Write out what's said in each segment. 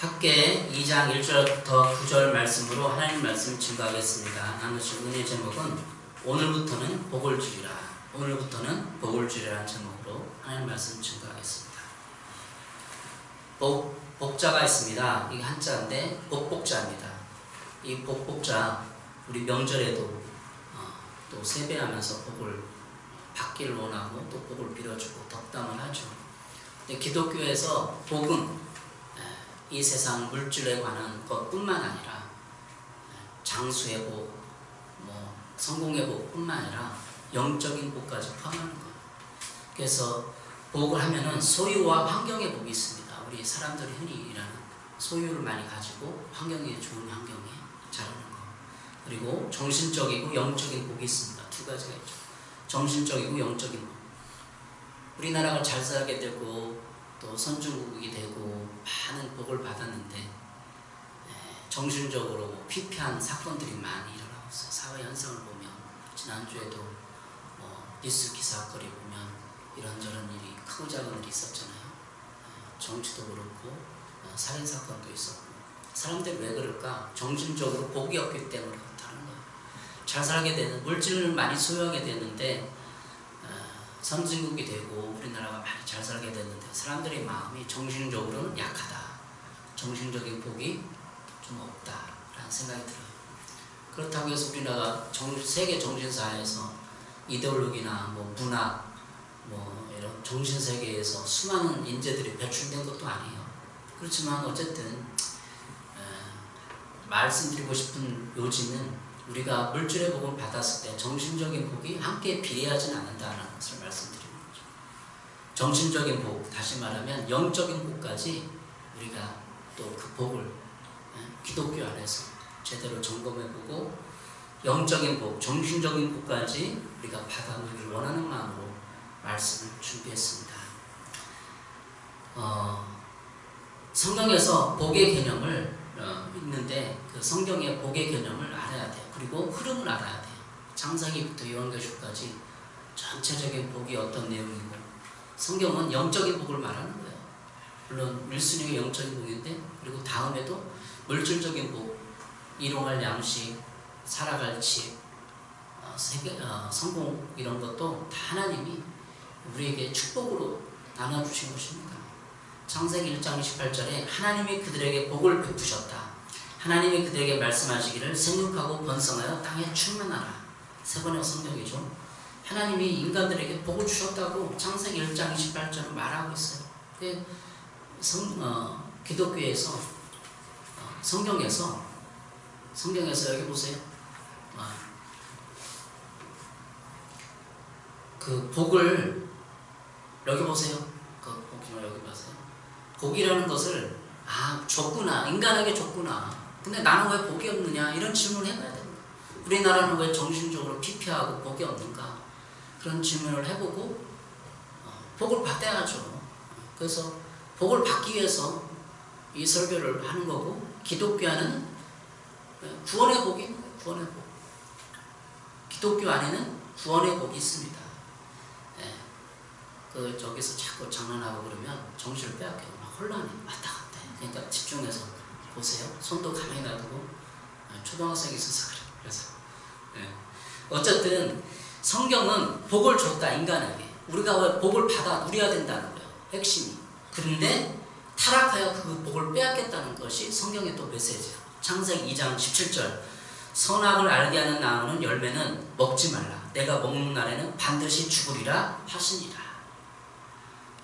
학계 2장 1절부터 9절 말씀으로 하나님 말씀 증거하겠습니다. 나누실 은혜 제목은 오늘부터는 복을 주리라. 오늘부터는 복을 주리라는 제목으로 하나님 말씀 증거하겠습니다. 복자가 있습니다. 이게 한자인데 복복자입니다. 이 복복자 우리 명절에도 또 세배하면서 복을 받기를 원하고 또 복을 빌어주고 덕담을 하죠. 근데 기독교에서 복은 이 세상 물질에 관한 것뿐만 아니라 장수의 복, 성공의 복뿐만 아니라 영적인 복까지 포함하는 거예요. 그래서 복을 하면은 소유와 환경의 복이 있습니다. 우리 사람들이 흔히 일하는 소유를 많이 가지고 환경이 좋은 환경에 자라는 거. 그리고 정신적이고 영적인 복이 있습니다. 두 가지가 있죠. 정신적이고 영적인 복. 우리나라가 잘 살게 되고 또 선진국이 되고 많은 복을 받았는데 정신적으로 피폐한 사건들이 많이 일어나고 있어요. 사회 현상을 보면 지난주에도 뉴스 기사거리 보면 이런저런 일이 크고 작은 일이 있었잖아요. 정치도 그렇고 살인사건도 있었고 사람들이 왜 그럴까? 정신적으로 복이 없기 때문에 그렇다는 거예요. 잘 살게 되는 물질을 많이 소유하게 되는데 선진국이 되고 우리나라가 많이 잘 살게 됐는데 사람들의 마음이 정신적으로는 약하다. 정신적인 복이 좀 없다라는 생각이 들어요. 그렇다고 해서 우리나라가 세계 정신사회에서 이데올로기나 문학 이런 정신세계에서 수많은 인재들이 배출된 것도 아니에요. 그렇지만 어쨌든 말씀드리고 싶은 요지는 우리가 물질의 복을 받았을 때 정신적인 복이 함께 비례하지는 않는다는 것을 말씀드리는 거죠. 정신적인 복, 다시 말하면 영적인 복까지 우리가 또 그 복을 기독교 안에서 제대로 점검해보고 영적인 복, 정신적인 복까지 우리가 받아보기를 원하는 마음으로 말씀을 준비했습니다. 성경에서 복의 개념을 있는데 그 성경의 복의 개념을 알아야 돼요. 그리고 흐름을 알아야 돼요. 창세기부터 요한계시록까지 전체적인 복이 어떤 내용이고 성경은 영적인 복을 말하는 거예요. 물론 1순위가 영적인 복인데 그리고 다음에도 물질적인 복, 일용할 양식, 살아갈 집, 성공 이런 것도 다 하나님이 우리에게 축복으로 나눠주신 것입니다. 창세기 1장 28절에 하나님이 그들에게 복을 베푸셨다. 하나님이 그들에게 말씀하시기를 생육하고 번성하여 땅에 충만하라. 세 번의 성경이죠. 하나님이 인간들에게 복을 주셨다고 창세기 1장 28절은 말하고 있어요. 기독교에서 성경에서 여기 보세요. 그 복을 여기 보세요. 여기 보세요. 복이라는 것을 줬구나. 인간에게 줬구나. 근데 나는 왜 복이 없느냐? 이런 질문을 해봐야 됩니다. 우리나라는 왜 정신적으로 피폐하고 복이 없는가? 그런 질문을 해보고 복을 받아야죠. 그래서 복을 받기 위해서 이 설교를 하는 거고 기독교 안에는 구원의 복이 있는 거예요. 구원의 복. 기독교 안에는 구원의 복이 있습니다. 저기서 자꾸 장난하고 그러면 정신을 빼앗겨요. 혼란이 왔다 갔다 해요. 그러니까 집중해서 보세요. 손도 가만히 놔두고 초등학생이 있어서 그래요. 그래서 어쨌든 성경은 복을 줬다. 인간에게 우리가 왜 복을 받아 누려야 된다는 거예요. 핵심이. 그런데 타락하여 그 복을 빼앗겠다는 것이 성경의 또 메시지예요. 창세기 2장 17절 선악을 알게 하는 나무는 열매는 먹지 말라. 내가 먹는 날에는 반드시 죽으리라 하시니라.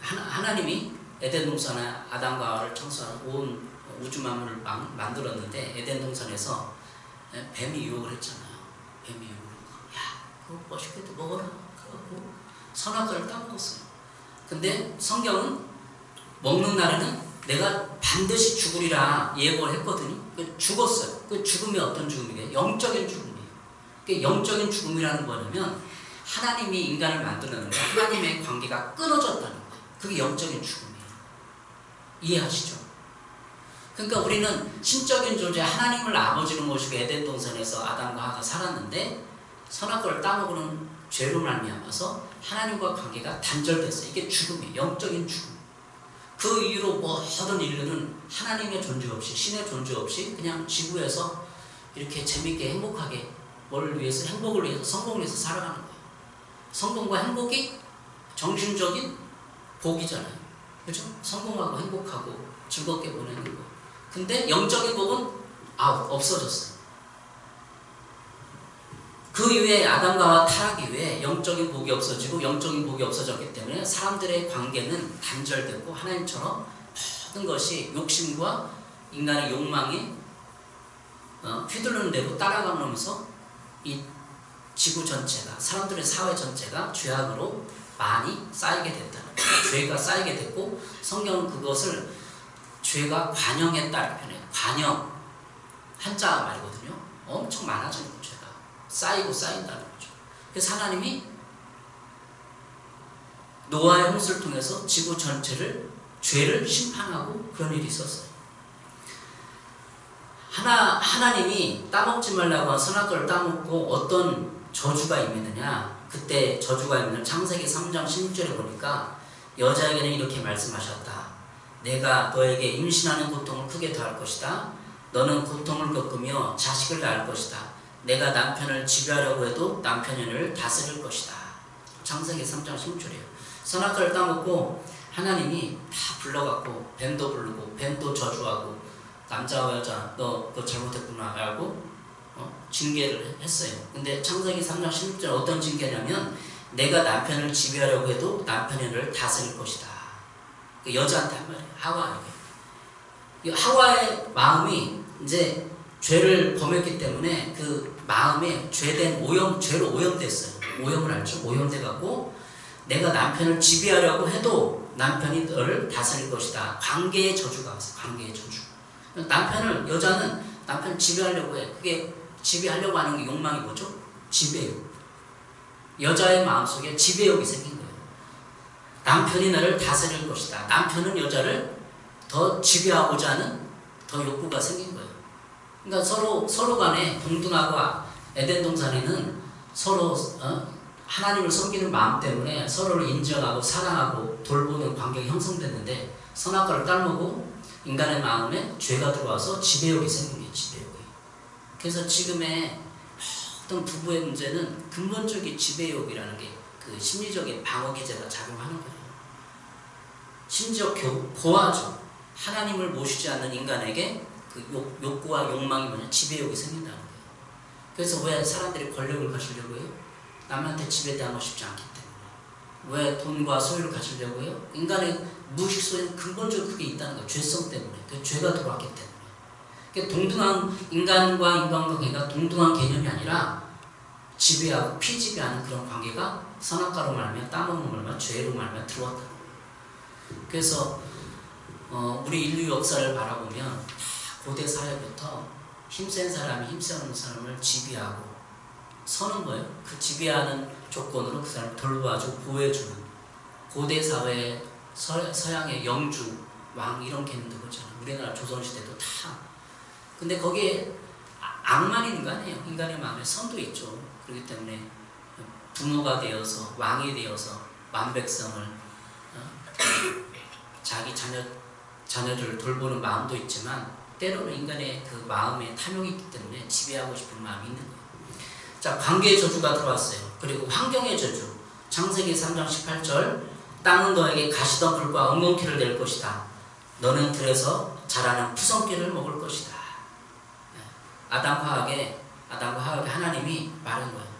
하나님이 에덴 동산에 아담과 하와를 창조한 온 우주 만물을 만들었는데 에덴 동산에서 뱀이 유혹을 했잖아요. 뱀이 유혹을 그거 멋있게도 먹어라. 그래갖고 선악과를 따먹었어요. 근데 성경은 먹는 날에는 내가 반드시 죽으리라 예고를 했거든요. 죽었어요. 그 죽음이 어떤 죽음이에요? 영적인 죽음이에요. 그 영적인 죽음이라는 거냐면 하나님이 인간을 만들었는데 하나님의 관계가 끊어졌다는 거예요. 그게 영적인 죽음이에요. 이해하시죠? 그러니까 우리는 신적인 존재 하나님을 아버지로 모시고 에덴 동산에서 아담과 하와가 살았는데 선악과를 따먹는 죄로 말미암아서 하나님과 관계가 단절됐어요. 이게 죽음이에요. 영적인 죽음. 그 이후로 모든 인류는 하나님의 존재 없이, 신의 존재 없이 그냥 지구에서 이렇게 재밌게 행복하게 뭘 위해서, 행복을 위해서, 성공을 위해서 살아가는 거예요. 성공과 행복이 정신적인 복이잖아요. 그죠? 성공하고 행복하고 즐겁게 보내는 거. 근데 영적인 복은 없어졌어요. 그 이후에 아담과 하와 타락 이후에 영적인 복이 없어지고 영적인 복이 없어졌기 때문에 사람들의 관계는 단절됐고 하나님처럼 모든 것이 욕심과 인간의 욕망이 휘두르는 대로 따라가면서 이 지구 전체가, 사람들의 사회 전체가 죄악으로 많이 쌓이게 됐다는 거예요. 죄가 쌓이게 됐고 성경은 그것을 죄가 관영했다 이렇게 표현해요. 관영, 한자 말이거든요. 엄청 많아지는 거예요. 죄가 쌓이고 쌓인다는 거죠. 그래서 하나님이 노아의 홍수를 통해서 지구 전체를 죄를 심판하고 그런 일이 있었어요. 하나님이 따먹지 말라고 한 선악과를 따먹고 어떤 저주가 임했느냐, 그때 저주가 임하는 창세기 3장 16절에 보니까 여자에게는 이렇게 말씀하셨다. 내가 너에게 임신하는 고통을 크게 더할 것이다. 너는 고통을 겪으며 자식을 낳을 것이다. 내가 남편을 지배하려고 해도 남편이 너를 다스릴 것이다. 창세기 3장 16절이에요. 선악과를 따먹고 하나님이 다 불러갖고 뱀도 부르고 뱀도 저주하고 남자와 여자 너 그거 잘못했구나 라고 징계를 했어요. 근데 창세기 3장 16절 어떤 징계냐면 내가 남편을 지배하려고 해도 남편이 너를 다스릴 것이다. 그 여자한테 한 말이에요. 하와에게. 하와의 마음이 이제 죄를 범했기 때문에 그 마음에 죄로 오염됐어요. 오염을 알죠? 오염돼갖고 내가 남편을 지배하려고 해도 남편이 너를 다스릴 것이다. 관계의 저주가 왔어요. 관계의 저주. 여자는 남편을 지배하려고 해. 그게 지배하려고 하는 게 욕망이 뭐죠? 지배욕. 여자의 마음속에 지배욕이 생긴 거예요. 남편이 나를 다스릴 것이다. 남편은 여자를 더 지배하고자 하는 더 욕구가 생긴 거예요. 그러니까 서로 간에 동등하고 에덴 동산에는 서로 하나님을 섬기는 마음 때문에 서로를 인정하고 사랑하고 돌보는 관계가 형성됐는데 선악과를 따먹고 인간의 마음에 죄가 들어와서 지배욕이 생긴 거예요. 지배욕이. 그래서 지금의 어떤 부부의 문제는 근본적인 지배욕이라는 게 그 심리적인 방어 기제가 작용하는 거예요. 심지어 고하죠. 하나님을 모시지 않는 인간에게 그 욕구와 욕망이 뭐냐? 지배욕이 생긴다는 거예요. 그래서 왜 사람들이 권력을 가지려고 해요? 남한테 지배당하고 싶지 않기 때문에. 왜 돈과 소유를 가지려고 해요? 인간의 무의식 속에는 근본적으로 그게 있다는 거예요. 죄성 때문에. 그 죄가 들어왔기 때문에. 그러니까 동등한 인간과 인간관계가 동등한 개념이 아니라 지배하고 피지배하는 그런 관계가 선악과로 말하면 따먹는 말하면 죄로 말하면 들어왔다는 거예요. 그래서 우리 인류 역사를 바라보면 고대 사회부터 힘센 사람이 힘센 사람을 지배하고 서는 거예요. 그 지배하는 조건으로 그 사람을 돌봐주고 보호해주는 고대 사회의 서양의 영주, 왕 이런 개념도 그렇잖아요. 우리나라 조선시대도 다. 근데 거기에 악만 인간이에요. 인간의 마음에 선도 있죠. 그렇기 때문에 부모가 되어서 왕이 되어서 만백성을 자기 자녀들을 돌보는 마음도 있지만 때로는 인간의 그 마음에 탐욕이 있기 때문에 지배하고 싶은 마음이 있는 거예요. 자, 관계의 저주가 들어왔어요. 그리고 환경의 저주. 창세기 3장 18절 땅은 너에게 가시덤불과 엉겅퀴를 낼 것이다. 너는 들에서 자라는 푸성귀를 먹을 것이다. 아담과 하와에게 하나님이 말한 거예요.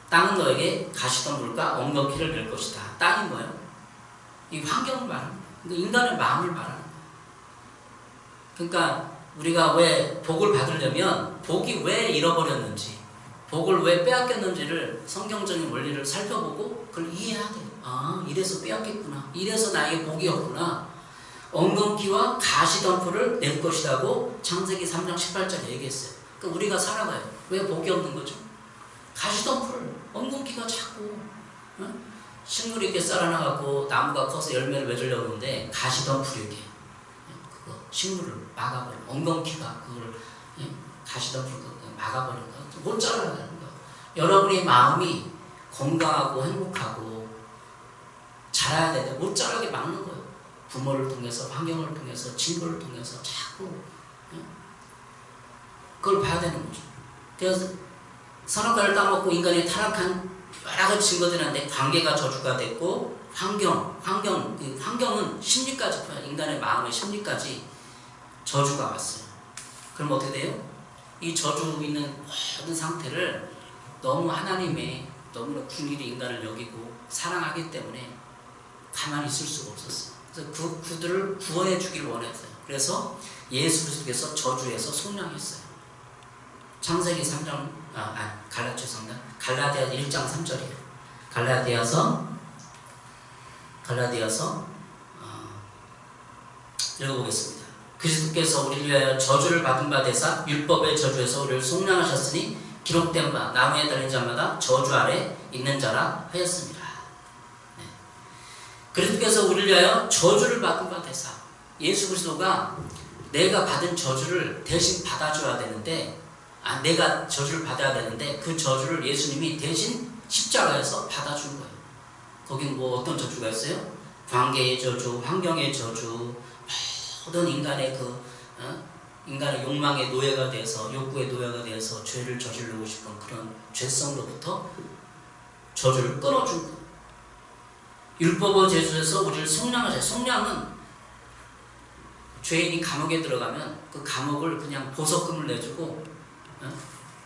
땅은 너에게 가시덤불과 엉겅퀴를 낼 것이다. 땅이 뭐예요? 이 환경을 말하는 거예요. 그러니까 인간의 마음을 말하는 거예요. 그러니까 우리가 왜 복을 받으려면 복이 왜 잃어버렸는지, 복을 왜 빼앗겼는지를 성경적인 원리를 살펴보고 그걸 이해해야 돼요. 아, 이래서 빼앗겼구나. 이래서 나에게 복이 없구나. 엉겅퀴와 가시덤불을 낼 것이라고 창세기 3장 18절에 얘기했어요. 그러니까 우리가 살아가요. 왜 복이 없는 거죠? 가시덤불, 엉겅퀴가 자꾸 식물이 이렇게 썰어나가고 나무가 커서 열매를 맺으려고 하는데 가시덤불이 이렇게 그거 식물을 막아버려. 엉겅퀴가 그걸 가시덤불 막아버리는 거. 못 자라는 거. 여러분의 마음이 건강하고 행복하고 자라야 되는데 못 자라게 막는 거예요. 부모를 통해서, 환경을 통해서, 친구를 통해서 자꾸 그걸 봐야 되는 거죠. 그래서 선악과를 따먹고 인간이 타락한 여러 가지 증거들이 있는데 관계가 저주가 됐고 환경은 심리까지, 인간의 마음의 심리까지 저주가 왔어요. 그럼 어떻게 돼요? 이 저주 있는 모든 상태를 너무 하나님의 너무나 궁일이 인간을 여기고 사랑하기 때문에 가만히 있을 수가 없었어요. 그래서 그들을 구원해 주기를 원했어요. 그래서 예수 그리스도께서 저주에서 속량했어요. 창세기 3장, 갈라디아 1장 3절이에요. 갈라디아서 읽어보겠습니다. 그리스도께서 우리를 위하여 저주를 받은 바 되사 율법의 저주에서 우리를 속량하셨으니 기록된 바 나무에 달린 자마다 저주 아래 있는 자라 하였습니다. 네. 그리스도께서 우리를 위하여 저주를 받은 바 되사, 예수 그리스도가 내가 받은 저주를 대신 받아줘야 되는데, 내가 저주를 받아야 되는데 그 저주를 예수님이 대신 십자가에서 받아준 거예요. 거긴 뭐 어떤 저주가 있어요? 관계의 저주, 환경의 저주, 모든 인간의 인간의 욕망의 노예가 돼서, 욕구의 노예가 돼서 죄를 저지르고 싶은 그런 죄성으로부터 저주를 끊어준 거예요. 율법의 저주에서 우리를 속량하셔요. 속량은 죄인이 감옥에 들어가면 그 감옥을 그냥 보석금을 내주고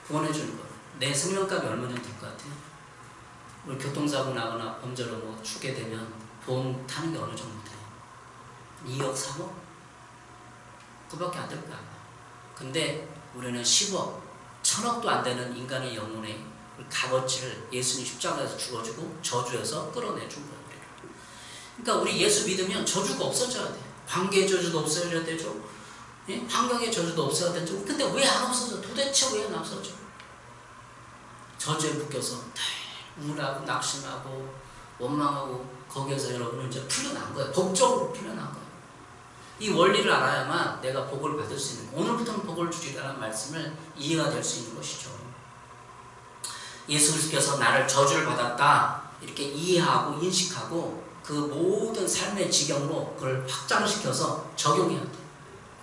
구원해 주는 거예요. 내 생명값이 얼마 정도 될 것 같아요? 우리 교통사고 나거나 범죄로 뭐 죽게 되면 보험 타는 게 어느 정도 돼요? 2억, 3억? 그밖에 안 될 거야. 근데 우리는 10억, 1000억도 안 되는 인간의 영혼의 값어치를 예수님 십자가에서 죽어주고 저주에서 끌어내준 거예요. 그러니까 우리 예수 믿으면 저주가 없어져야 돼요. 관계의 저주도 없어져야 되죠. 예? 환경의 저주도 없어야 되죠. 근데 왜 안 없어져? 도대체 왜 안 없어져? 저주에 묶여서 우울하고 낙심하고 원망하고 거기에서 여러분은 이제 풀려난 거예요. 법적으로 풀려난 거예요. 이 원리를 알아야만 내가 복을 받을 수 있는, 오늘부터는 복을 주리라는 말씀을 이해가 될 수 있는 것이죠. 예수 그리스도께서 나를 저주를 받았다 이렇게 이해하고 인식하고 그 모든 삶의 지경으로 그걸 확장시켜서 적용해야 돼.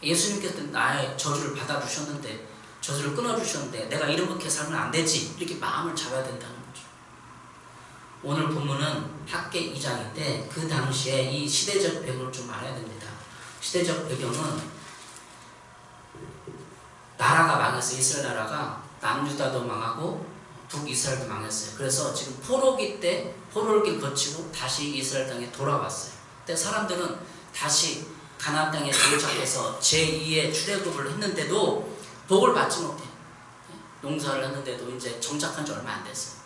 예수님께서 나의 저주를 받아주셨는데, 저주를 끊어주셨는데 내가 이렇게 살면 안 되지, 이렇게 마음을 잡아야 된다는 거죠. 오늘 본문은 학계 2장인데 그 당시에 이 시대적 배경을 좀 알아야 됩니다. 시대적 배경은 나라가 망했어요. 이스라엘 나라가 남유다도 망하고 북이스라엘도 망했어요. 그래서 지금 포로기를 거치고 다시 이스라엘 땅에 돌아왔어요. 그때 사람들은 다시 가나안 땅에 도착해서 제2의 출애굽을 했는데도 복을 받지 못해. 농사를 했는데도 이제 정착한 지 얼마 안 됐어요.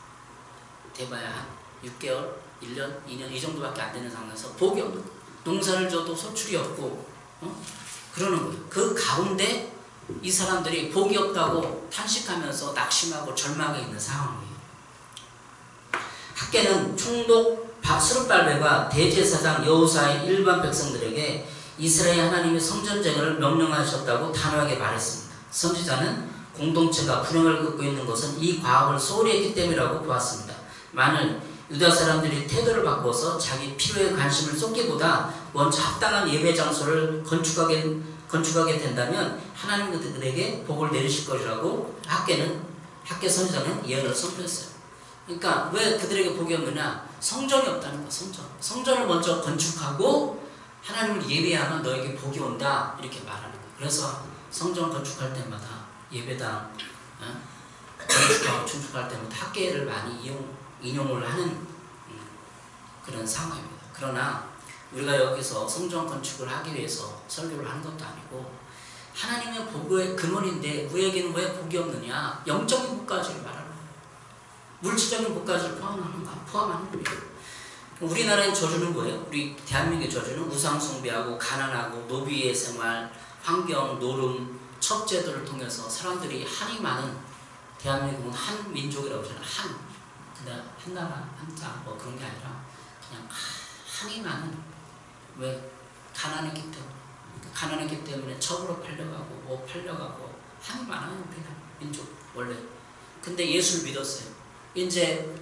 대봐야 한 6개월, 1년, 2년 이 정도밖에 안 되는 상황에서 복이 없는 거예요. 농사를 줘도 소출이 없고 그러는 거예요. 그 가운데 이 사람들이 복이 없다고 탄식하면서 낙심하고 절망해 있는 상황이에요. 학계는 총독 스룹발벨과 대제사장 여호수아의 일반 백성들에게 이스라엘 하나님의 성전쟁을 명령하셨다고 단호하게 말했습니다. 선지자는 공동체가 불행을 겪고 있는 것은 이 과업을 소홀히 했기 때문이라고 보았습니다. 만일 유다 사람들이 태도를 바꿔서 자기 필요에 관심을 쏟기보다 먼저 합당한 예배 장소를 건축하게 된다면 하나님 그들에게 복을 내리실 것이라고 학계 선지자는 예언을 선포했어요. 그러니까 왜 그들에게 복이 없느냐? 성전이 없다는 거야. 성전을 먼저 건축하고 하나님을 예배하면 너에게 복이 온다, 이렇게 말하는 거예요. 그래서 성전 건축할 때마다 예배당 건축하고 춘축할 때마다 학계를 많이 인용을 하는 그런 상황입니다. 그러나 우리가 여기서 성전 건축을 하기 위해서 설교를 하는 것도 아니고 하나님의 복의 근원인데 우리에게는 왜 복이 없느냐? 영적인 복까지를 말하는 거예요. 물질적인 복까지를 포함하는 거예요. 우리나라의 저주는 뭐예요? 우리 대한민국의 저주는 우상 숭배하고 가난하고 노비의 생활, 환경, 노름, 첩제들을 통해서 사람들이 한이 많은, 대한민국은 한 민족이라고 하잖아요. 근데 한 나라, 한자 뭐 그런 게 아니라 그냥 한이 많은, 왜? 가난했기 때문에 첩으로 팔려가고 뭐 팔려가고 한이 많아요. 우리나라 민족 원래. 근데 예수를 믿었어요. 이제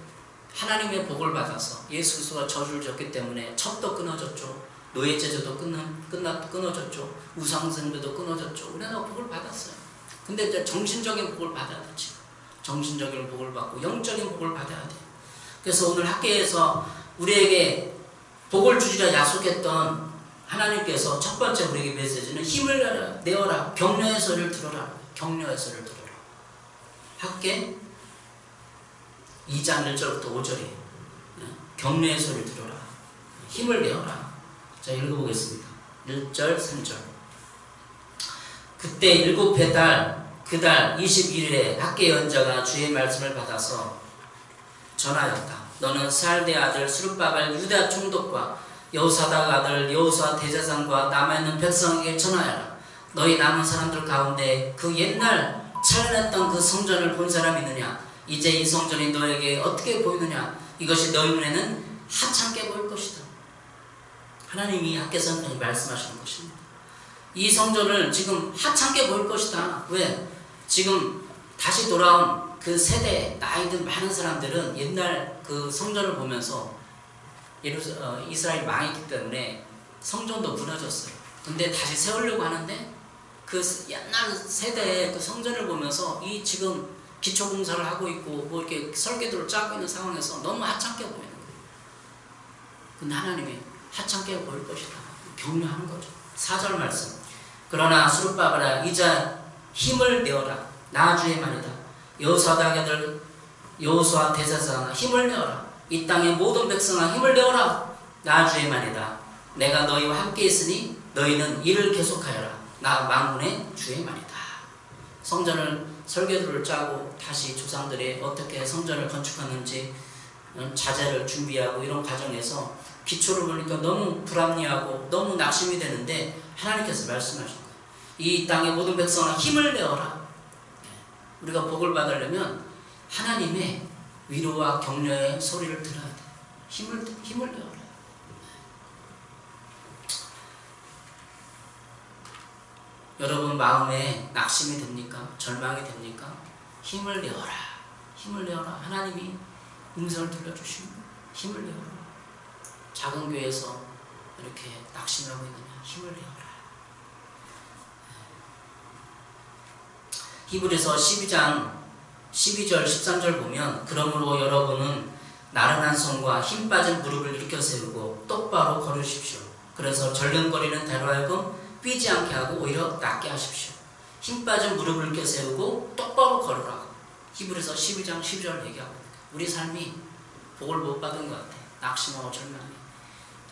하나님의 복을 받아서 예수 그리스도가 저주를 졌기 때문에 첩도 끊어졌죠. 노예제도도 끊어졌죠. 우상숭배도 끊어졌죠. 우리가 복을 받았어요. 근데 이제 정신적인 복을 받아야 되지. 정신적인 복을 받고 영적인 복을 받아야 돼. 그래서 오늘 학교에서 우리에게 복을 주시라 약속했던 하나님께서 첫 번째 우리에게 메시지는 힘을 내어라. 격려의 소리를 들어라. 격려의 소리를 들어라. 학계 2장 1절부터 5절이에요. 격려의 소리를 들어라. 힘을 내어라. 자, 읽어보겠습니다. 1절, 3절. 그때 일곱 해달 그달 21일에 학계 연자가 주의 말씀을 받아서 전하였다. 너는 스알데 아들 스룹바벨 유다 총독과 여호사닥 아들 여호수아 대제사장과 남아있는 백성에게 전하여라. 너희 남은 사람들 가운데 그 옛날 찬란했던 그 성전을 본 사람이 있느냐? 이제 이 성전이 너에게 어떻게 보이느냐? 이것이 너희 눈에는 하찮게 보일 것이다. 하나님이 학계 선생님이 말씀하시는 것입니다. 이 성전을 지금 하찮게 보일 것이다. 왜? 지금 다시 돌아온 그 세대 나이든 많은 사람들은 옛날 그 성전을 보면서 이스라엘 망했기 때문에 성전도 무너졌어요. 근데 다시 세우려고 하는데 그 옛날 세대의 그 성전을 보면서 이 지금 기초공사를 하고 있고 뭐 이렇게 설계도를 짜고 있는 상황에서 너무 하찮게 보이는 거예요. 근데 하나님이 하찮게 보일 것이다. 격려하는 거죠. 4절 말씀. 그러나 스룹바벨아 이제 힘을 내어라. 나 주의 말이다. 여호사닥 아들 여호수아 대제사장아 힘을 내어라. 이 땅의 모든 백성아 힘을 내어라. 나 주의 말이다. 내가 너희와 함께 있으니 너희는 일을 계속하여라. 나 만군의 주의 말이다. 성전을 설계도를 짜고 다시 조상들이 어떻게 성전을 건축하는지 자재를 준비하고 이런 과정에서 기초를 보니까 너무 불합리하고 너무 낙심이 되는데 하나님께서 말씀하신 거예요. 이 땅의 모든 백성아 힘을 내어라. 우리가 복을 받으려면 하나님의 위로와 격려의 소리를 들어야 돼. 힘을 내어라. 여러분 마음에 낙심이 됩니까? 절망이 됩니까? 힘을 내어라. 힘을 내어라. 하나님이 음성을 들려주시는 거예요. 힘을 내어라. 작은 교회에서 이렇게 낙심하고 있느냐? 힘을 내어라. 히브리서 12장 12절 13절 보면 그러므로 여러분은 나른한 손과 힘 빠진 무릎을 일으켜 세우고 똑바로 걸으십시오. 그래서 절름거리는 대로 하여금 삐지 않게 하고 오히려 낫게 하십시오. 힘 빠진 무릎을 일으켜 세우고 똑바로 걸으라고 히브리서 12장 12절 얘기하고 우리 삶이 복을 못 받은 것 같아. 낙심하고 절망해.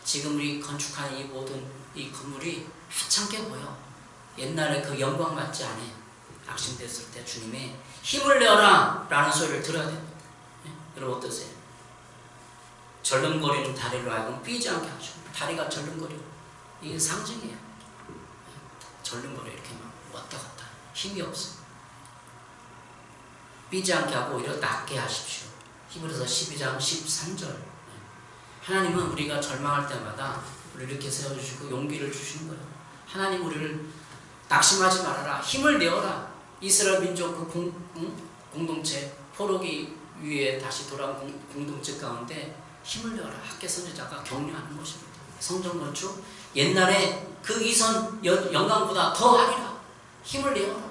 지금 우리 건축한 이 모든 이 건물이 하찮게 보여. 옛날에 그 영광 같지 않아. 낙심됐을 때 주님의 힘을 내어라 라는 소리를 들어야 됩니다. 네? 여러분 어떠세요? 절름거리는 다리로 하여금 삐지 않게 하죠. 다리가 절름거려. 이게 상징이에요. 절름거려 이렇게 막 왔다 갔다 힘이 없어. 삐지 않게 하고 오히려 낫게 하십시오. 히브리서 12장 13절. 하나님은 우리가 절망할 때마다 우리를 이렇게 세워주시고 용기를 주시는 거예요. 하나님 우리를 낙심하지 말아라. 힘을 내어라. 이스라엘 민족 그 공동체 포로기 위에 다시 돌아온 공동체 가운데 힘을 내어라. 학계 선지자가 격려하는 것입니다. 성전 건축 옛날에 그 이전 영광보다 더 하리라. 힘을 내어라.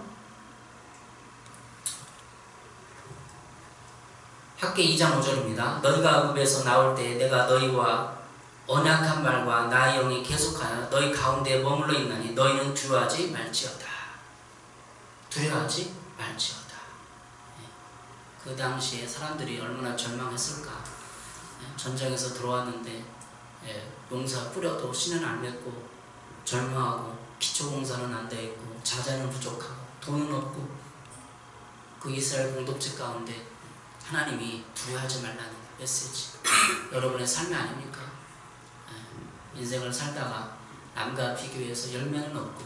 학계 2장 5절입니다. 너희가 애굽에서 나올 때 내가 너희와 언약한 말과 나의 영이 계속하여 너희 가운데 머물러 있나니 너희는 두려워하지 말지어다. 두려워하지 말지어다. 그 당시에 사람들이 얼마나 절망했을까. 전쟁에서 들어왔는데 농사 뿌려도 씨는 안 맺고 절망하고 기초공사는 안 돼 있고 자재는 부족하고 돈은 없고 그 이스라엘 공동체 가운데 하나님이 두려워하지 말라는 메시지. 여러분의 삶이 아닙니까? 인생을 살다가 남과 비교해서 열매는 없고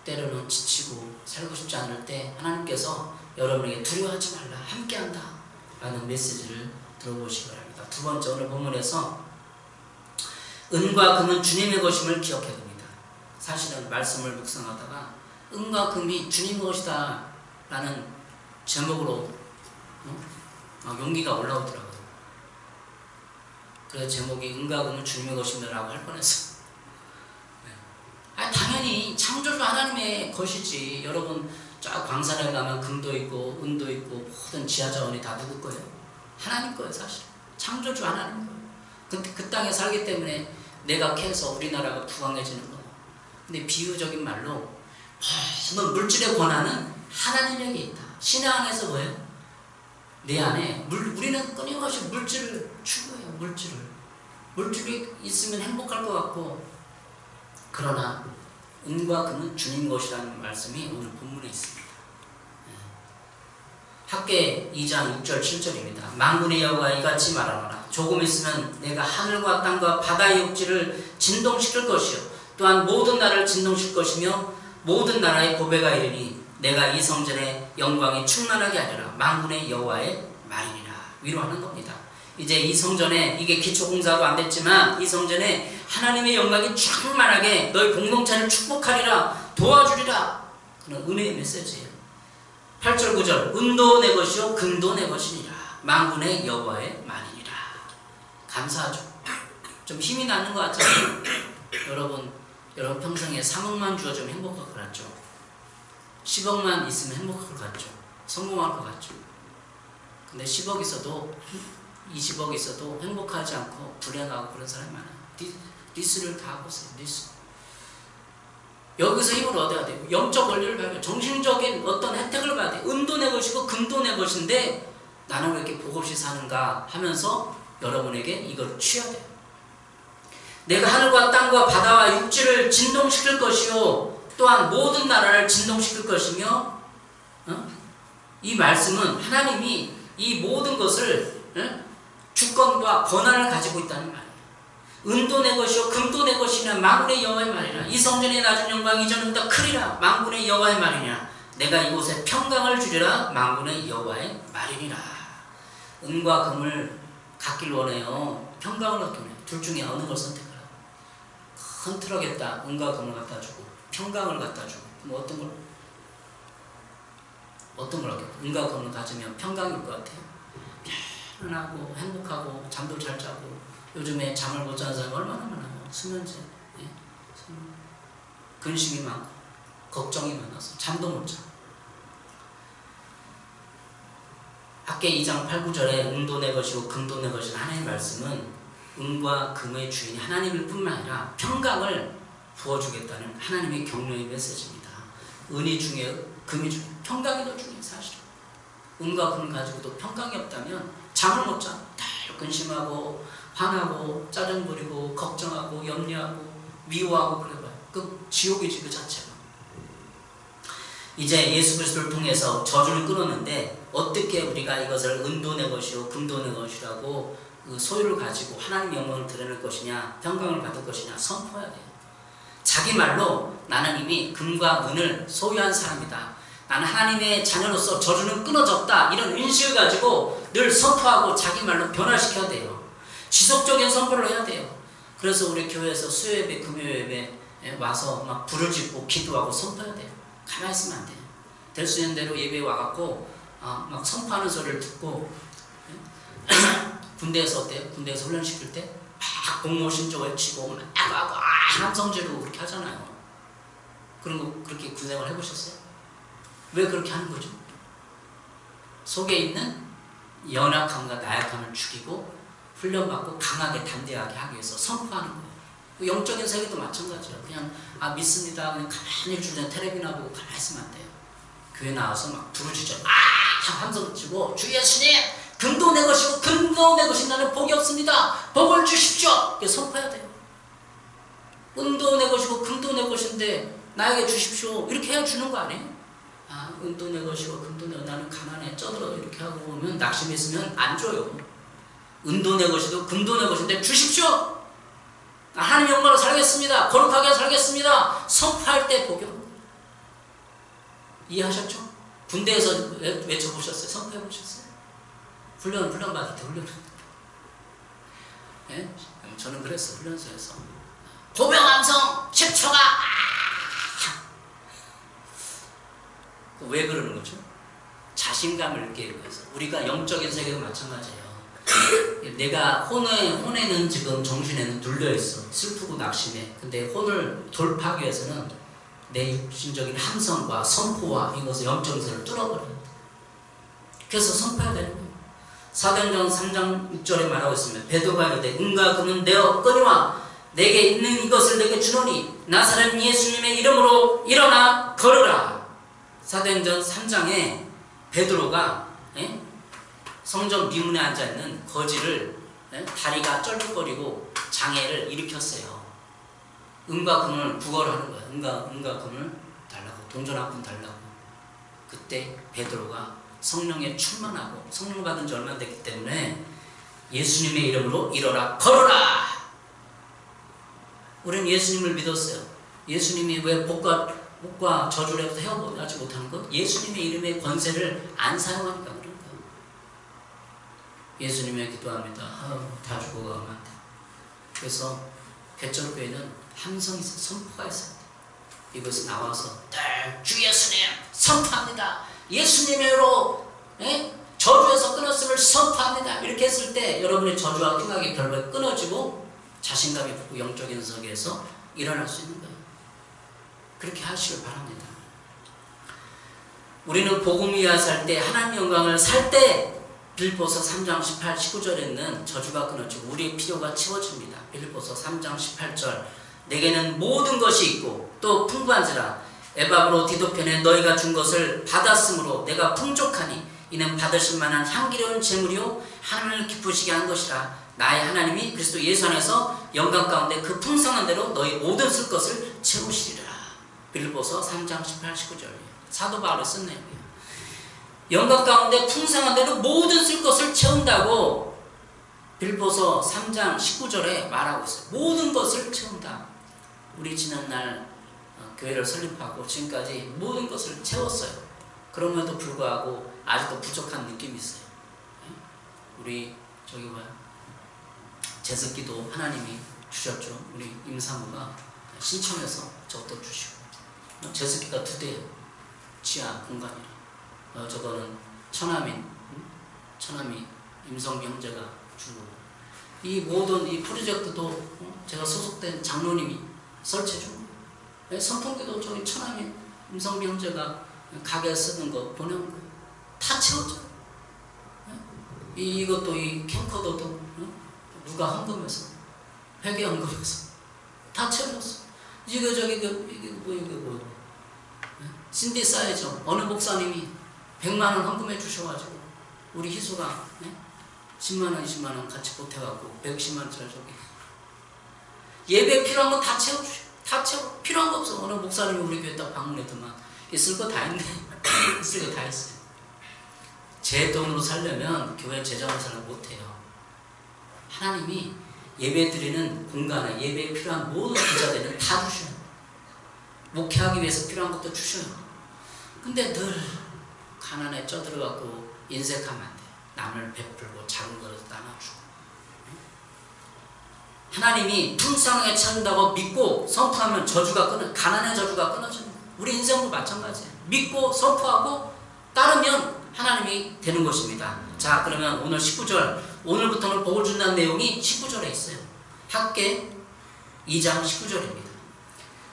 때로는 지치고 살고 싶지 않을 때 하나님께서 여러분에게 두려워하지 말라 함께한다 라는 메시지를 들어보시기 바랍니다. 두 번째 오늘 본문에서 은과 금은 주님의 것임을 기억해야 됩니다. 사실은 말씀을 묵상하다가 은과 금이 주님의 것이다 라는 제목으로 용기가 올라오더라고요. 그래서 제목이 은과 금은 주님의 것입니다 라고 할 뻔했어. 당연히 창조주 하나님의 것이지. 여러분 저 광산에 가면 금도 있고 은도 있고 모든 지하자원이 다 누구 거예요? 하나님 거예요. 사실 창조주 하나님 거예요. 근데 그 땅에 살기 때문에 내가 캐서 우리나라가 부강해지는 거예요. 근데 비유적인 말로 모든 물질의 권한은 하나님에게 있다. 신의 안에서 뭐예요? 내 안에 우리는 끊임없이 물질을 추구해요. 물질이 있으면 행복할 것 같고, 그러나 은과 금은 주님 것이라는 말씀이 오늘 본문에 있습니다. 학개 2장 6절 7절입니다. 만군의 여호와 이같이 말하노라. 조금 있으면 내가 하늘과 땅과 바다의 육지를 진동시킬 것이요 또한 모든 나라를 진동시킬 것이며 모든 나라의 고배가 이르니 내가 이 성전의 영광이 충만하게 하리라. 만군의 여호와의 말이니라. 위로하는 겁니다. 이제 이 성전에, 이게 기초공사도 안 됐지만 이 성전에 하나님의 영광이 충만하게 너희 공동체를 축복하리라, 도와주리라. 그런 은혜의 메시지예요. 8절 9절 은도 내 것이요 금도 내 것이니라. 만군의 여호와의 말이니라. 감사하죠. 좀 힘이 나는 것 같잖아요. 여러분 평생에 3억만 주어지면 행복할 것 같죠? 10억만 있으면 행복할 것 같죠? 성공할 것 같죠? 근데 10억 있어도 20억 있어도 행복하지 않고 불행하고 그런 사람이 많아요. 리스를 다 하고 있어요. 리스. 여기서 힘을 얻어야 돼요. 영적 권리를 받아야 돼요. 정신적인 어떤 혜택을 받아야 돼요. 은도 내 것이고 금도 내 것인데 나는 왜 이렇게 복없이 사는가 하면서 여러분에게 이걸 취해야 돼요. 내가 하늘과 땅과 바다와 육지를 진동시킬 것이요 또한 모든 나라를 진동시킬 것이며, 이 말씀은 하나님이 이 모든 것을 주권과 권한을 가지고 있다는 말이에요. 은도 내 것이요 금도 내 것이냐 만군의 여호와의 말이라. 이 성전의 낮은 영광이 이전보다 크리라. 만군의 여호와의 말이냐. 내가 이곳에 평강을 주리라. 만군의 여호와의 말이니라. 은과 금을 갖길 원해요? 평강을 갖길 원해요? 둘 중에 어느 걸 선택하라고? 큰 트럭에다 은과 금을 갖다 주고 평강을 갖다 주고, 그럼 어떤 걸 하겠고? 은과 금을 가지면 평강일 것 같아요. 편안하고 행복하고 잠도 잘 자고. 요즘에 잠을 못 자는 사람이 얼마나 많아요. 수면제, 근심이 많고 걱정이 많아서 잠도 못 자. 학개 2장 8, 9절에 은도 내 것이고 금도 내 것이라 하나님의 말씀은 은과 금의 주인이 하나님일 뿐만 아니라 평강을 부어주겠다는 하나님의 격려의 메시지입니다. 은이 중요해요? 금이 중요해요? 평강이 더 중요해요. 사실은 은과 금을 가지고도 평강이 없다면 잠을 못 자. 늘 근심하고 화나고 짜증 부리고 걱정하고 염려하고 미워하고 그래봐요. 그 지옥이지 그 자체가. 이제 예수 그리스도를 통해서 저주를 끊었는데 어떻게 우리가 이것을 은도 내 것이요 금도 내 것이라고 그 소유를 가지고 하나님 영광을 드러낼 것이냐, 평강을 받을 것이냐 선포해야 돼요. 자기 말로 나는 이미 금과 은을 소유한 사람이다. 나는 하나님의 자녀로서 저주는 끊어졌다. 이런 인식을 가지고 늘 선포하고 자기 말로 변화시켜야 돼요. 지속적인 선포를 해야 돼요. 그래서 우리 교회에서 수요예배, 금요예배 와서 막 불을 짓고 기도하고 선포해야 돼요. 가만히 있으면 안 돼요. 될 수 있는 대로 예배에 와갖고 막 선포하는 소리를 듣고 군대에서 어때요? 군대에서 훈련시킬 때 막 공모신조 외치고 막 하고 함성 지르고 그렇게 하잖아요. 그리고 그렇게 군생활 해보셨어요? 왜 그렇게 하는 거죠? 속에 있는 연약함과 나약함을 죽이고 훈련받고 강하게 담대하게 하기 위해서 선포하는 거예요. 영적인 세계도 마찬가지예요. 그냥 믿습니다. 그냥 가만히 주변 텔레비나 보고 가만히 있으면 안 돼요. 교회 나와서 막 부르짖어 함성 치고 주 예수님 금도 내 것이고 금도 내 것이 나는 복이 없습니다. 복을 주십시오. 이렇게 선포해야 돼요. 은도 내 것이고 금도 내 것인데 나에게 주십시오. 이렇게 해야 주는 거 아니에요? 은도 내 것이고 금도 내 나는 가난해 쩌들어 이렇게 하고 보면 낙심이 있으면 안 줘요. 은도 내 것이고 금도 내 것인데 주십시오. 하나님 영광으로 살겠습니다. 거룩하게 살겠습니다. 선포할 때 복이 없는 거예요. 이해하셨죠? 군대에서 외쳐보셨어요? 선포해보셨어요? 훈련 받을 때 훈련. 예? 저는 그랬어요. 훈련소에서 고병함성 10초가 왜 그러는 거죠? 자신감을 느끼기 위해서. 우리가 영적인 세계도 마찬가지예요. 내가 혼에는 지금 정신에는 눌려있어. 슬프고 낙심해. 근데 혼을 돌파하기 위해서는 내 육신적인 함성과 선포와 이것을 영적인 선을 뚫어버려요. 그래서 선포해야 되는 거예요. 사도행전 3장 6절에 말하고 있습니다. 베드로가 이르되 은과 금은 내어 꺼니와 내게 있는 이것을 내게 주노니 나사렛 예수님의 이름으로 일어나 걸으라. 사도행전 3장에 베드로가 성전 미문에 앉아있는 거지를 다리가 쩔뚝거리고 장애를 일으켰어요. 은과 금을 구걸을 하는 거예요. 은과 금을 달라고, 동전 한 푼 달라고. 그때 베드로가 성령에 충만하고 성령 받은 지 얼마 됐기 때문에 예수님의 이름으로 일어나 걸어라. 우리는 예수님을 믿었어요. 예수님이 왜 복과 저주를 헤어보지 못하는 것? 예수님의 이름의 권세를 안 사용하니까 그런 거예요. 예수님의 기도합니다. 다 죽어가면 안 돼. 그래서 개척교회는 함성이 있어요. 선포가 있어요. 이것이 나와서 주 예수님 선포합니다. 예수님으로 저주에서 끊었음을 선포합니다. 이렇게 했을 때 여러분의 저주와 흉악이 결국에 끊어지고 자신감이 붙고 영적인 세계에서 일어날 수 있는 거예요. 그렇게 하시길 바랍니다. 우리는 복음 위에 살 때 하나님 영광을 살 때 빌립보서 3장 18, 19절에는 저주가 끊어지고 우리의 필요가 채워집니다. 빌립보서 3장 18절 내게는 모든 것이 있고 또 풍부한지라 에바브로 디도편에 너희가 준 것을 받았으므로 내가 풍족하니 이는 받으실 만한 향기로운 제물이요 하나님을 기쁘시게 한 것이라. 나의 하나님이 그리스도 예수 안에서 영광 가운데 그 풍성한 대로 너희 모든 쓸 것을 채우시리라. 빌립보서 3장 18, 19절이에요. 사도 바울이 쓴 내용이에요. 영광 가운데 풍성한 대로 모든 쓸 것을 채운다고 빌립보서 3장 19절에 말하고 있어요. 모든 것을 채운다. 우리 지난날 교회를 설립하고 지금까지 모든 것을 채웠어요. 그럼에도 불구하고 아직도 부족한 느낌이 있어요. 우리 저기 뭐야 제습기도 하나님이 주셨죠. 우리 임사무가 신청해서 저것도 주시고 제습기가 2대예요. 지하 공간이라. 저거는 천하민 임성비 형제가 주고 이 모든 이 프로젝트도 제가 소속된 장로님이 설치해 준 거예요. 선풍기도 저기 천하민 임성비 형제가 가게에 쓰는 거 보내온 거예요. 다 채웠죠. 이것도 이 캠코더도 누가 헌금해서 회계 헌금해서 다 채워졌어. 이게 신디사이저 어느 목사님이 100만원 헌금해 주셔가지고 우리 희수가 10만원 20만원 같이 보태갖고 160만원짜리 저기 예배 필요한 거 다 채워주셔. 다 채워. 필요한 거 없어. 어느 목사님이 우리 교회 딱 방문했더만 있을 거 다 있네. 있을 거 다 있어요. 제 돈으로 살려면 교회 재정을 잘 못해요. 하나님이 예배 드리는 공간에 예배에 필요한 모든 기자들은 다 주셔요. 목회하기 위해서 필요한 것도 주셔요. 근데 늘 가난에 쪄들어갖고 인색하면 안 돼. 남을 베풀고 작은 거라도 나눠주고. 하나님이 풍성하게 채운다고 믿고 선포하면 가난의 저주가 끊어지는 거예요. 우리 인생도 마찬가지예요. 믿고 선포하고 따르면 하나님이 되는 것입니다. 자, 그러면 오늘 19절, 오늘부터는 복을 준다는 내용이 19절에 있어요. 학계 2장 19절입니다.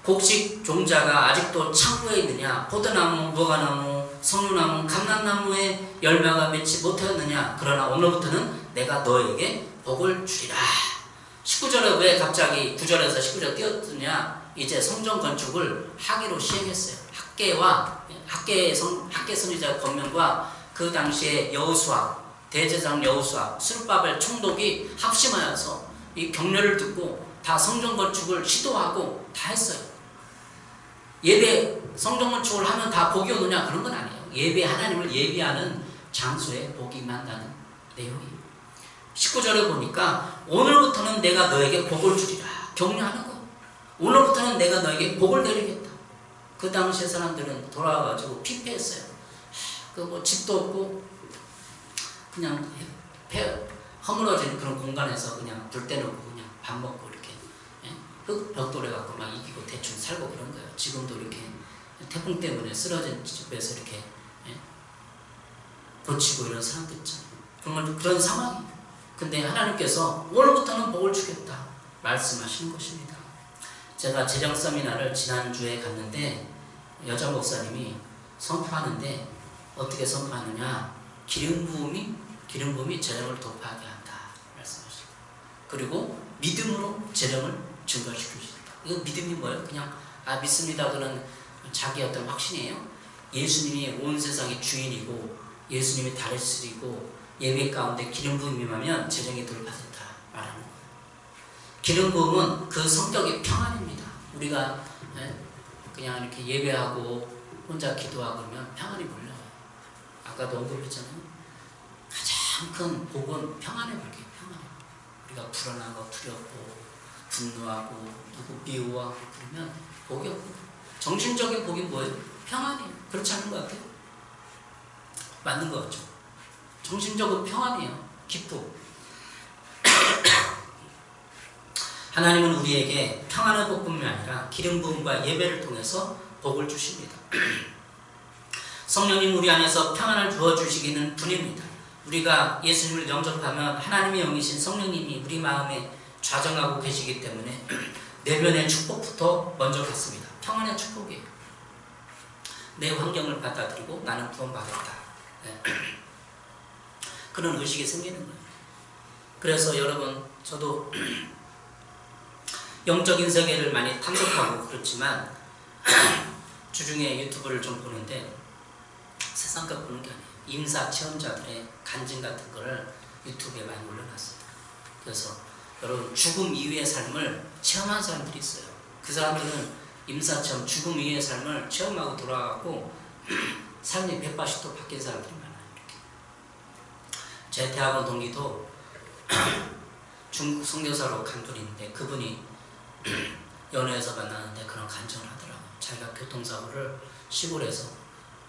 곡식 종자가 아직도 창고에 있느냐? 포도나무, 무화과나무, 석류나무, 감람나무에 열매가 맺지 못하였느냐? 그러나 오늘부터는 내가 너에게 복을 주리라. 19절에 왜 갑자기 9절에서 19절 띄었느냐? 이제 성전 건축을 하기로 시행했어요. 학계 선지자 권면과 그 당시에 여호수아, 대제사장 여호수아, 스룹바벨 총독이 합심하여서 이 격려를 듣고 다 성전 건축을 시도하고 다 했어요. 예배 성전 건축을 하면 다 복이 오느냐? 그런 건 아니에요. 예배 하나님을 예비하는 장소에 복이 임한다는 내용이에요. 19절에 보니까 오늘부터는 내가 너에게 복을 주리라. 격려하는 거. 오늘부터는 내가 너에게 복을 내리겠다. 그 당시에 사람들은 돌아와가지고 피폐했어요. 뭐 집도 없고 그냥 허물어진 그런 공간에서 그냥 불 떼놓고 그냥 밥 먹고 이렇게 흙 벽돌에 갖고 막 이기고 대충 살고 그런 거예요. 지금도 이렇게 태풍 때문에 쓰러진 집에서 이렇게 고치고 이런 사람들 있잖아요. 그런 상황이에요. 근데 하나님께서 오늘부터는 복을 주겠다 말씀하시는 것입니다. 제가 재정 세미나를 지난주에 갔는데 여자 목사님이 선포하는데 어떻게 선포하느냐, 기름 부음이 재정을 돌파하게 한다 말씀하시고, 그리고 믿음으로 재정을 증가시킬 수 있다. 이거 믿음이 뭐예요? 그냥 믿습니다 그런 자기 어떤 확신이에요. 예수님이 온 세상의 주인이고 예수님이 다스리고 예배 가운데 기름 부음이 임하면 재정이 돌파된다 말하는 거예요. 기름 부음은 그 성격의 평안입니다. 우리가 그냥 이렇게 예배하고 혼자 기도하고 그러면 평안이 몰려요. 아까도 언급했잖아요. 가장 큰 복은 평안의 복이에요. 평안. 우리가 불안하고 두렵고 분노하고 누구 미워하고 그러면 복이 없고, 정신적인 복이 뭐예요? 평안이에요. 그렇지 않은 것 같아요? 맞는 것 같죠? 정신적인 평안이에요. 기쁨. 하나님은 우리에게 평안의 복뿐만 아니라 기름 부음과 예배를 통해서 복을 주십니다. 성령님 우리 안에서 평안을 주어주시기는 분입니다. 우리가 예수님을 영접하면 하나님의 영이신 성령님이 우리 마음에 좌정하고 계시기 때문에 내면의 축복부터 먼저 받습니다. 평안의 축복이에요. 내 환경을 받아들이고 나는 구원받았다. 그런 의식이 생기는 거예요. 그래서 여러분, 저도 영적인 세계를 많이 탐색하고 그렇지만 주중에 유튜브를 좀 보는데 세상과 보는 게 아니에요. 임사 체험자들의 간증 같은 거를 유튜브에 많이 올려놨어요. 그래서 여러분, 죽음 이후의 삶을 체험한 사람들이 있어요. 그 사람들은 임사 체험, 죽음 이후의 삶을 체험하고 돌아가고 삶이 180도 바뀐 사람들이 많아요. 이렇게. 제 대학원 동기도 중국 선교사로 간 분이 있는데 그분이 연애에서 만나는데 그런 간증을 하더라고요. 자기가 교통사고를 시골에서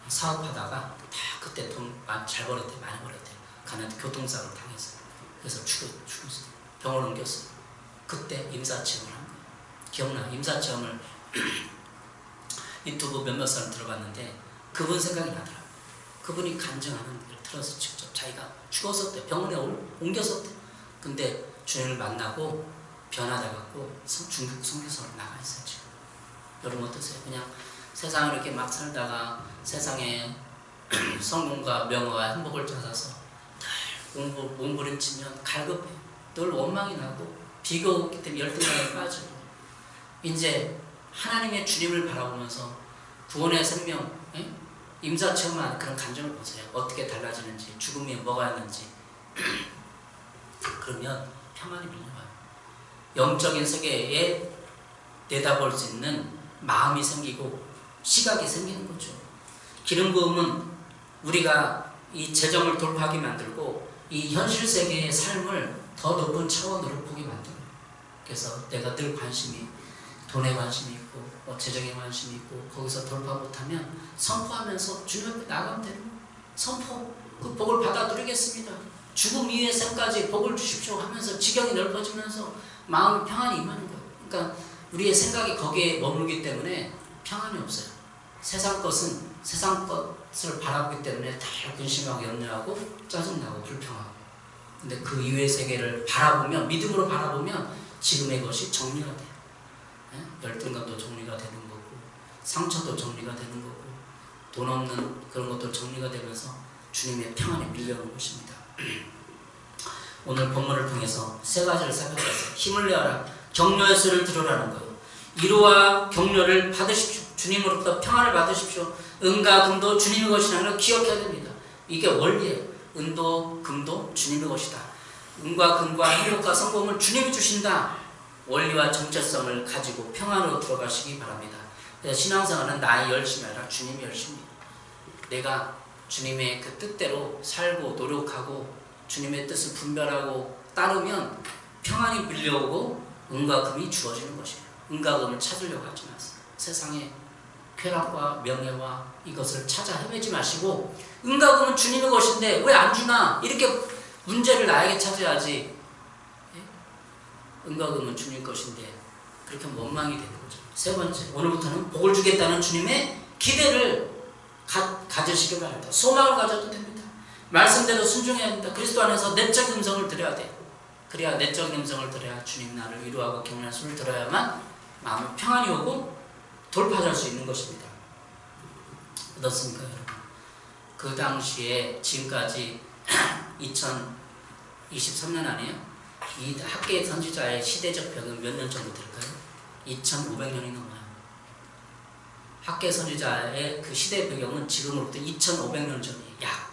사업하다가 다 그때 돈 잘 벌었대, 많이 벌었대. 가는데 교통사고를 당했어요. 그래서 죽었어요. 병원을 옮겼어요. 그때 임사체험을 한 거예요. 기억나? 임사체험을 유튜브 몇몇 사람 들어봤는데 그분 생각이 나더라고요. 그분이 간증하는 걸 들어서 직접 자기가 죽었었대. 병원에 옮겼었대. 근데 주님을 만나고 변화돼갖고 중국 선교사로 나가 있어요. 지금. 여러분 어떠세요? 그냥 세상을 이렇게 막 살다가 세상에 성공과 명예와 행복을 찾아서 늘 몸부림치면 갈급해요. 늘 원망이 나고 비교하기 때문에 열등감에 빠지고, 이제 하나님의 주님을 바라보면서 구원의 생명, 임사체험한 그런 감정을 보세요. 어떻게 달라지는지, 죽음이 뭐가 있는지. 그러면 평안이 밀려와요. 영적인 세계에 내다볼 수 있는 마음이 생기고 시각이 생기는 거죠. 기름 부음은 우리가 이 재정을 돌파하게 만들고 이 현실 세계의 삶을 더 높은 차원으로 보게 만들어요. 그래서 내가 늘 관심이, 돈에 관심이 있고 재정에 관심이 있고 거기서 돌파 못하면 선포하면서 주님 앞에 나가면 되는 거예요. 선포, 그 복을 받아 누리겠습니다. 죽음 이후의 생까지 복을 주십시오 하면서 지경이 넓어지면서 마음이 평안이 임하는 거예요. 그러니까 우리의 생각이 거기에 머물기 때문에 평안이 없어요. 세상 것을 바라보기 때문에 다 근심하고 염려하고 짜증나고 불평하고. 근데 그 이후의 세계를 바라보면, 믿음으로 바라보면 지금의 것이 정리가 돼요. 열등감도 정리가 되는 거고, 상처도 정리가 되는 거고, 돈 없는 그런 것도 정리가 되면서 주님의 평안이 밀려오는 것입니다. 오늘 본문을 통해서 세 가지를 살펴봤어요. 힘을 내어라, 격려의 소리를 들으라는 거예요. 위로와 격려를 받으십시오. 주님으로부터 평안을 받으십시오. 은과 금도 주님의 것이라는 걸 기억해야 됩니다. 이게 원리예요. 은도 금도 주님의 것이다. 은과 금과 행복과 성공을 주님이 주신다. 원리와 정체성을 가지고 평안으로 들어가시기 바랍니다. 그래서 신앙생활은 나의 열심이 아니라 주님의 열심입니다. 내가 주님의 그 뜻대로 살고 노력하고 주님의 뜻을 분별하고 따르면 평안이 밀려오고 은과 금이 주어지는 것이에요. 은과 금을 찾으려고 하지 마세요. 세상에 쾌락과 명예와 이것을 찾아 헤매지 마시고, 은과 금은 주님의 것인데 왜 안 주나? 이렇게 문제를 나에게 찾아야지. 은과 금은 주님 것인데 그렇게 원망이 되는 거죠. 세 번째, 오늘부터는 복을 주겠다는 주님의 기대를 가지시기 바랍니다. 소망을 가져도 됩니다. 말씀대로 순종해야 합니다. 그리스도 안에서 내적 음성을 들어야 돼요. 그래야 내적 음성을 들어야 주님 나를 위로하고 격려할 소리를 들어야만 마음에 평안이 오고 돌파할 수 있는 것입니다. 어떻습니까, 여러분? 그 당시에 지금까지 2023년 아니에요? 이 학계 선지자의 시대적 벽은 몇 년 정도 될까요? 2500년이 넘어요. 학계 선지자의 그 시대 배경은 지금으로부터 2500년 전이에요. 약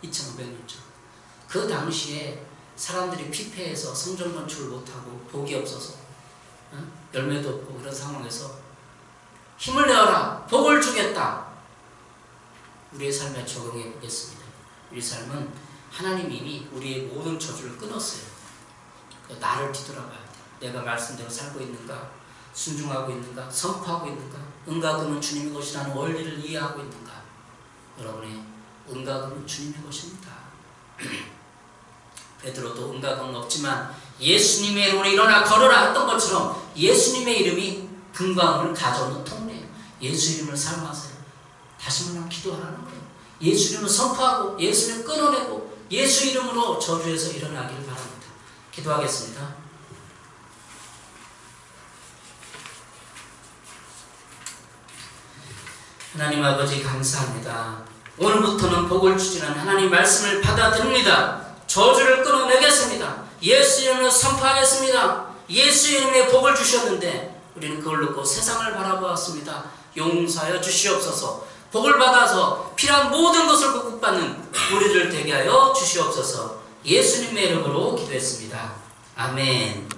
2500년 전. 그 당시에 사람들이 피폐해서 성전 건축을 못하고 복이 없어서 열매도 없고 그런 상황에서 힘을 내어라, 복을 주겠다. 우리의 삶에 적용해 보겠습니다. 우리 삶은 하나님 이미 우리의 모든 저주를 끊었어요. 나를 뒤돌아봐야 돼. 내가 말씀대로 살고 있는가? 순종하고 있는가? 선포하고 있는가? 은과 금은 주님의 것이라는 원리를 이해하고 있는가? 여러분의 은과 금은 주님의 것입니다. 베드로도 은과 금은 없지만 예수님의 이름으로 일어나 걸어라 했던 것처럼 예수님의 이름이 금과 금을 가져오는 통로예요. 예수 이름을 사용하세요. 다시 한번 기도하라는 거예요. 예수 이름을 선포하고 예수 이름을 끊어내고 예수 이름으로 저주에서 일어나기를 바랍니다. 기도하겠습니다. 하나님 아버지 감사합니다. 오늘부터는 복을 주시는 하나님 말씀을 받아들입니다. 저주를 끊어내겠습니다. 예수 이름으로 선포하겠습니다. 예수 이름에 복을 주셨는데 우리는 그걸 놓고 세상을 바라보았습니다. 용서하여 주시옵소서. 복을 받아서 필요한 모든 것을 공급받는 우리를 되게 하여 주시옵소서. 예수님의 이름으로 기도했습니다. 아멘.